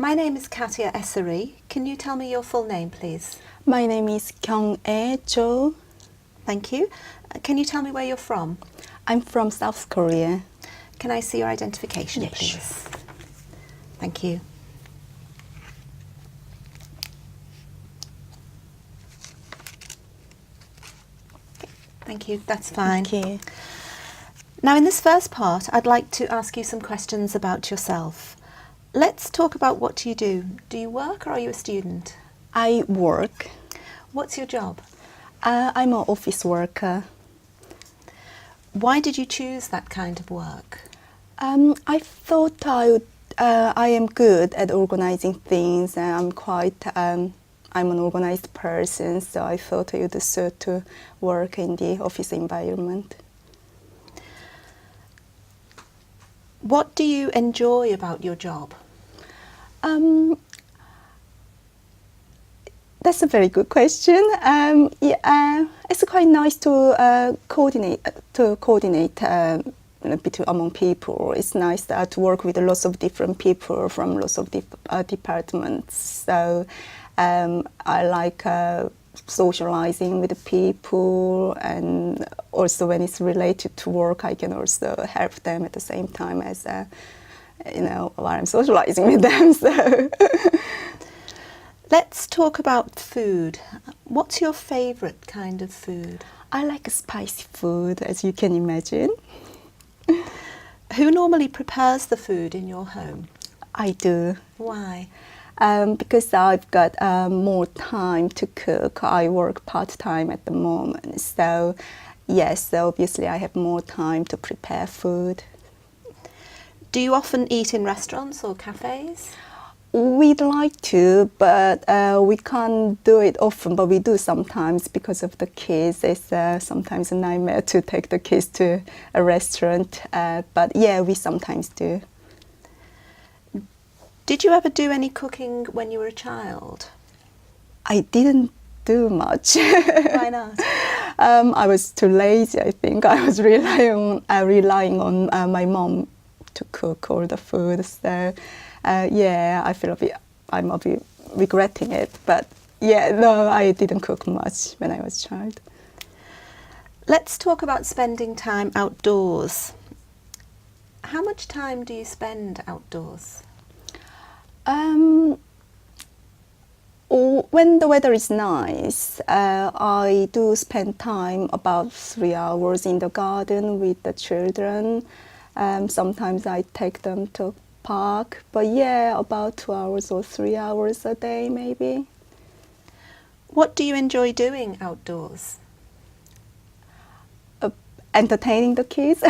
My name is Katia Esseri. Can you tell me your full name, please? My name is Kyung-ae Jo. Thank you. Can you tell me where you're from? I'm from South Korea. Can I see your identification, Yes, please? sure. Thank you. Thank you, that's fine. Thank you. Now, in this first part, I'd like to ask you some questions about yourself. Let's talk about what you do. Do you work or are you a student? I work. What's your job? I'm an office worker. Why did you choose that kind of work? I thought I am good at organizing things, and I'm an organized person, so I thought I would suit to work in the office environment. What do you enjoy about your job? That's a very good question. It's quite nice to coordinate between among people. It's nice to work with lots of different people from lots of departments. So I like socializing with the people, and also when it's related to work, I can also help them at the same time as while I'm socializing with them. So. Let's talk about food. What's your favourite kind of food? I like spicy food, as you can imagine. Who normally prepares the food in your home? I do. Why? Because I've got more time to cook. I work part-time at the moment. So, yes, obviously I have more time to prepare food. Do you often eat in restaurants or cafes? We'd like to, but we can't do it often, but we do sometimes because of the kids. It's sometimes a nightmare to take the kids to a restaurant, but yeah, we sometimes do. Did you ever do any cooking when you were a child? I didn't do much. Why not? I was too lazy, I think. I was relying on my mom to cook all the food, so yeah, I feel I'm a bit regretting it, but yeah, no, I didn't cook much when I was a child. Let's talk about spending time outdoors. How much time do you spend outdoors? When the weather is nice, I do spend time about 3 hours in the garden with the children. Sometimes I take them to park, but yeah, about 2 hours or 3 hours a day maybe. What do you enjoy doing outdoors? Entertaining the kids.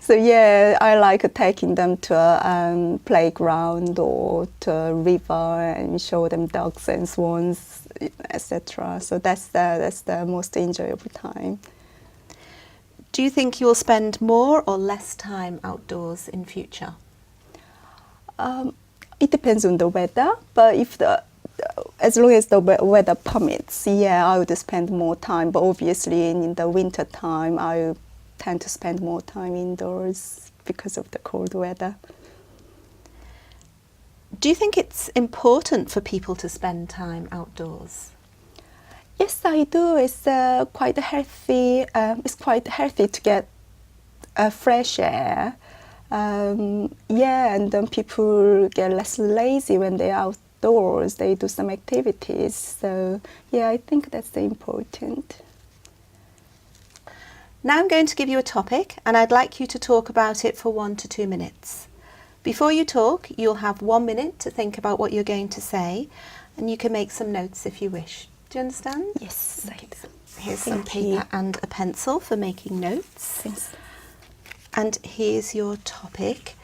So yeah, I like taking them to a playground or to a river and show them ducks and swans, etc. So that's the most enjoyable time. Do you think you'll spend more or less time outdoors in future? It depends on the weather, but as long as the weather permits, yeah, I would spend more time. But obviously, in the winter time, I tend to spend more time indoors because of the cold weather. Do you think it's important for people to spend time outdoors? Yes, I do. It's quite healthy. It's quite healthy to get fresh air. Yeah, and then people get less lazy when they're outdoors. They do some activities. So yeah, I think that's important. Now I'm going to give you a topic, and I'd like you to talk about it for 1 to 2 minutes. Before you talk, you'll have 1 minute to think about what you're going to say, and you can make some notes if you wish. Do you understand? Yes, I do. Here's some paper and a pencil for making notes. Thanks. And here's your topic.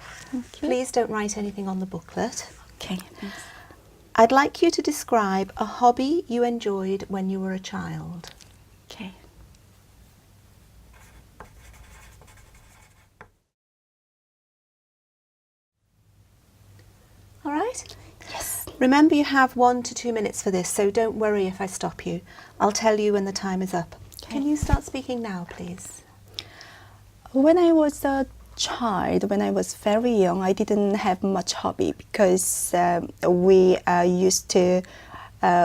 Please don't write anything on the booklet. Okay, thanks. I'd like you to describe a hobby you enjoyed when you were a child. Okay. All right? Yes. Remember, you have 1 to 2 minutes for this, so don't worry if I stop you. I'll tell you when the time is up. Okay. Can you start speaking now, please? When I was a child, when I was very young, I didn't have much hobby because we used to.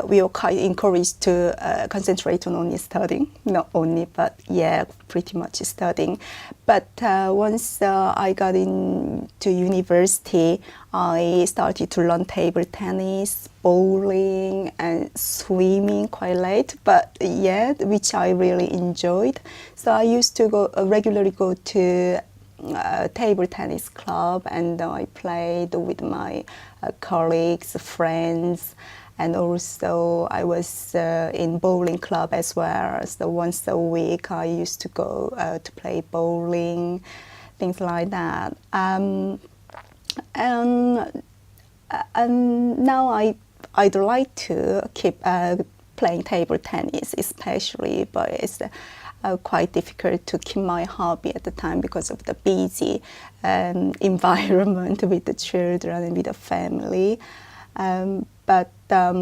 We were quite encouraged to concentrate on only studying, not only, but yeah, pretty much studying. But once I got into university, I started to learn table tennis, bowling, and swimming quite late. But yeah, which I really enjoyed. So I used to regularly go to table tennis club, and I played with my colleagues, friends. And also I was in bowling club as well. So once a week I used to go to play bowling, things like that. And now I'd like to keep playing table tennis, especially, but it's quite difficult to keep my hobby at the time because of the busy environment with the children and with the family. But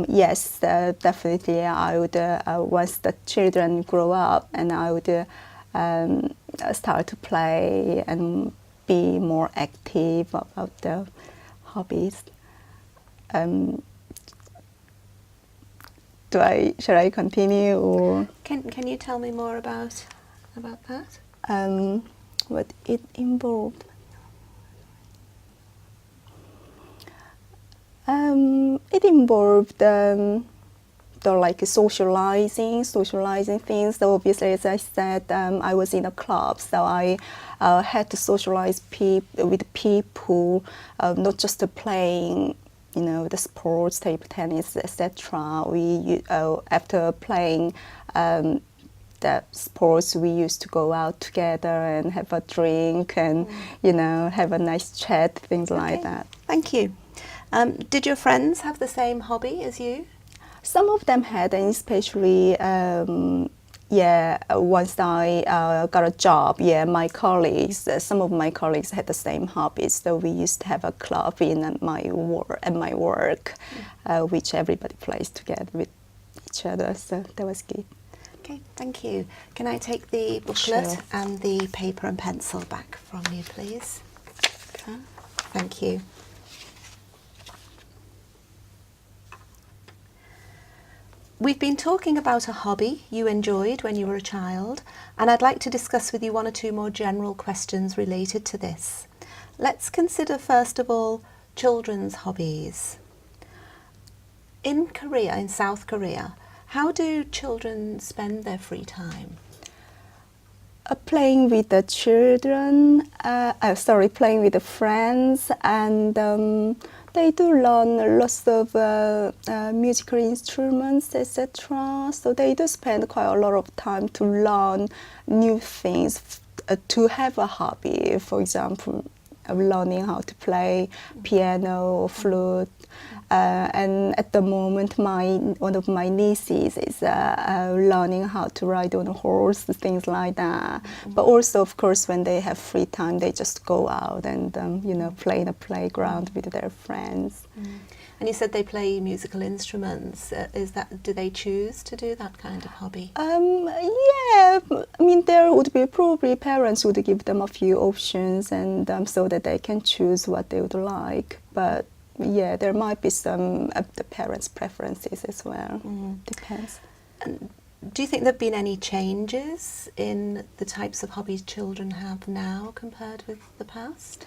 yes, definitely I would, once the children grow up, and I would start to play and be more active about the hobbies. Shall I continue, or Can you tell me more about that? what it involved? It involved the socializing things. So obviously, as I said, I was in a club, so I had to socialize with people, not just playing, the sports, table tennis, etc. We after playing the sports, we used to go out together and have a drink and have a nice chat, things like that. Thank you. Did your friends have the same hobby as you? Some of them had, and especially, once I got a job, my colleagues, some of my colleagues had the same hobbies. So we used to have a club in my work, which everybody plays together with each other. So that was good. Okay, thank you. Can I take the booklet Sure. and the paper and pencil back from you, please? Okay. Thank you. We've been talking about a hobby you enjoyed when you were a child, and I'd like to discuss with you one or two more general questions related to this. Let's consider first of all children's hobbies. In Korea, in South Korea, how do children spend their free time? Playing with the children, playing with the friends, and they do learn lots of musical instruments, etc. So they do spend quite a lot of time to learn new things, to have a hobby. For example, learning how to play piano or flute. And at the moment, one of my nieces is learning how to ride on a horse, things like that. But also, of course, when they have free time, they just go out and play in a playground with their friends. And you said they play musical instruments. Do they choose to do that kind of hobby? Yeah, I mean, there would be probably parents would give them a few options, and so that they can choose what they would like. But yeah, there might be some of the parents' preferences as well. Depends. And do you think there have been any changes in the types of hobbies children have now compared with the past?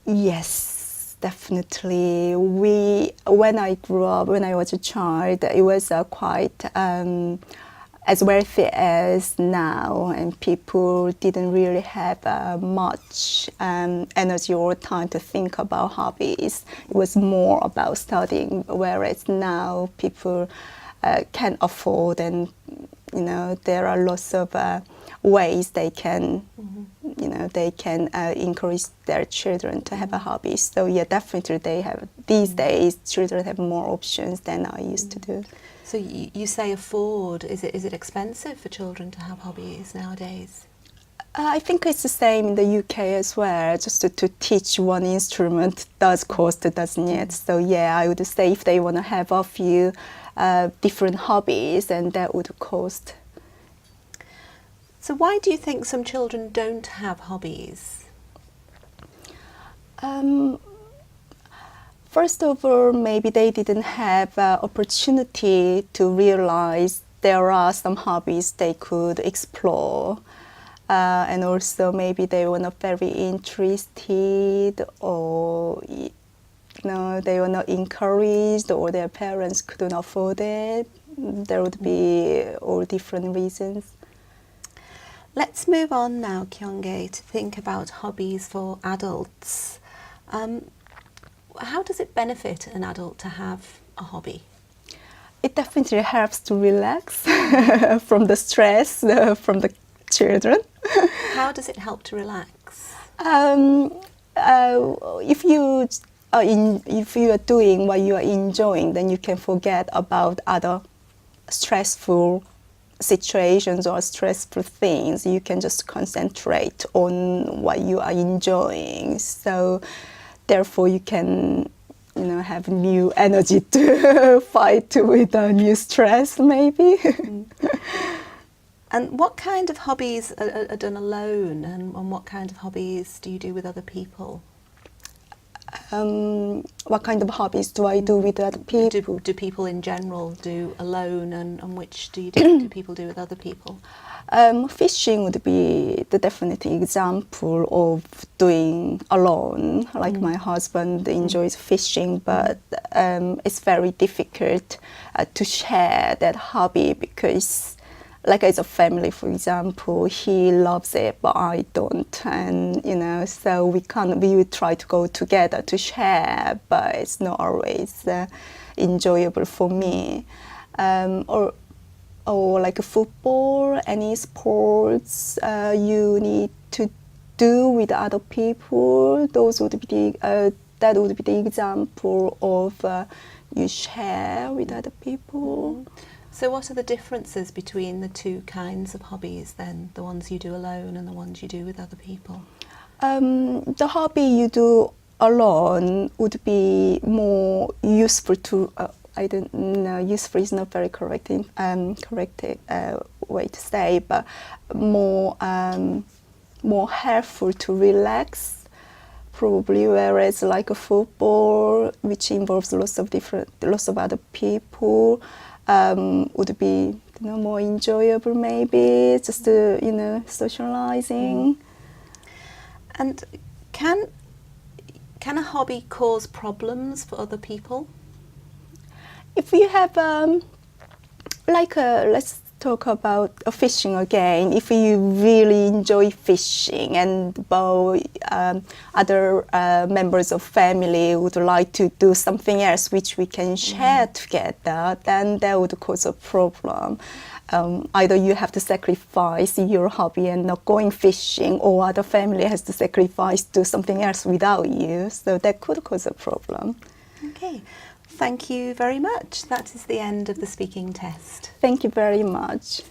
Yes, definitely. When I grew up, when I was a child, it was quite as wealthy as now, and people didn't really have much energy or time to think about hobbies. It was more about studying, whereas now people can afford, and there are lots of ways they can encourage their children to have a hobby. So yeah, definitely these days children have more options than I used to do. So you say afford. Is it expensive for children to have hobbies nowadays? I think it's the same in the UK as well. Just to teach one instrument does cost, doesn't it? So yeah, I would say if they want to have a few different hobbies, then that would cost. So why do you think some children don't have hobbies? First of all, maybe they didn't have opportunity to realize there are some hobbies they could explore. And also maybe they were not very interested, or they were not encouraged, or their parents couldn't afford it. There would be all different reasons. Let's move on now, Kyunghae, to think about hobbies for adults. How does it benefit an adult to have a hobby? It definitely helps to relax from the stress from the children. How does it help to relax? If you are doing what you are enjoying, then you can forget about other stressful situations or stressful things. You can just concentrate on what you are enjoying. So therefore you can have new energy to fight with a new stress maybe. And what kind of hobbies are done alone, and what kind of hobbies do you do with other people? What kind of hobbies do I do with other people? Do people in general do alone, and which do people do with other people? Fishing would be the definite example of doing alone. Like my husband enjoys fishing, but it's very difficult to share that hobby because, like as a family, for example, he loves it, but I don't, and so we would try to go together to share, but it's not always enjoyable for me. Or like football, any sports you need to do with other people. Those would be that would be the example of you share with other people. So what are the differences between the two kinds of hobbies then, the ones you do alone and the ones you do with other people? The hobby you do alone would be more useful to, I don't know, useful is not very correct way to say, but more helpful to relax, probably, whereas like a football, which involves lots of other people, would be more enjoyable maybe, just socializing. And can a hobby cause problems for other people? If you have let's talk about fishing again. If you really enjoy fishing and other members of family would like to do something else which we can share together, then that would cause a problem. Either you have to sacrifice your hobby and not going fishing, or other family has to sacrifice do something else without you. So that could cause a problem. Okay. Thank you very much. That is the end of the speaking test. Thank you very much.